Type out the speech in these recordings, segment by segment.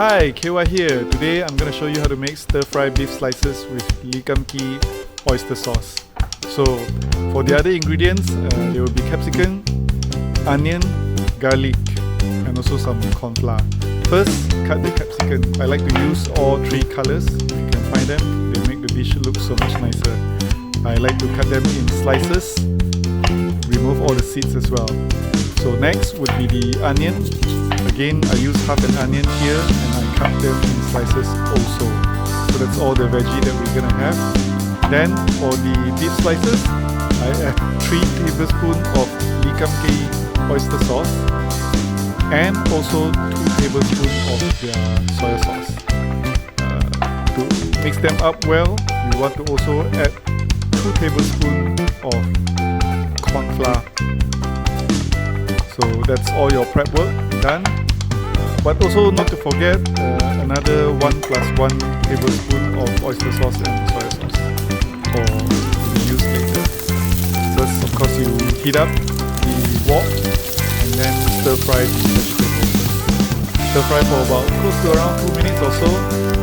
Hi, KY here. Today I'm going to show you how to make stir-fry beef slices with oyster sauce. So for the other ingredients, there will be capsicum, onion, garlic, and also some corn flour. First, cut the capsicum. I like to use all three colors. If you can find them, they make the dish look so much nicer. I like to cut them in slices, remove all the seeds as well. So next would be the onion. Again, I use half an onion here and I cut them in slices also. So that's all the veggie that we're gonna have. Then for the beef slices, I add 3 tablespoons of oyster sauce and also 2 tablespoons of their soy sauce. To mix them up well, you want to also add 2 tablespoons of corn flour. So that's all your prep work done. But also not to forget another 1 + 1 tablespoon of oyster sauce and soy sauce for to be used later. First, of course, you heat up the wok and then stir fry the vegetables. Stir fry for about close to around 2 minutes or so.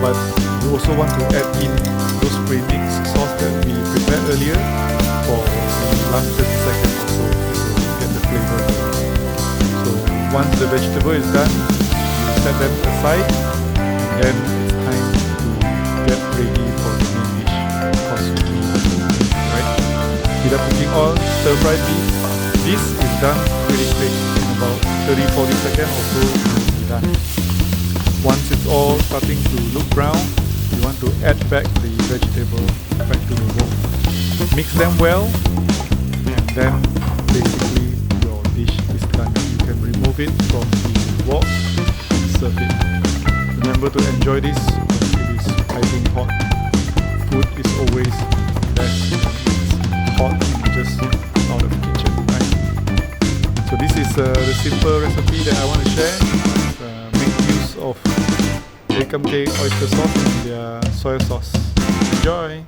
But you also want to add in those premix sauce that we prepared earlier for the last 30 seconds or so to get the flavor. So once the vegetable is done, set them aside, and then it's time to get ready for the main dish, course with me. Right? Heat up cooking oil, stir fry beef. This is done pretty quick, in about 30-40 seconds or so it will be done. Once it's all starting to look brown, you want to add back the vegetable back to the wok. Mix them well, and then basically your dish is done. You can remove it from the wok. Serve it. Remember to enjoy this when it is piping hot. Food is always best when it's hot and just out of the kitchen, right? So this is the simple recipe that I want to share. Make use of oyster sauce and their soy sauce. Enjoy!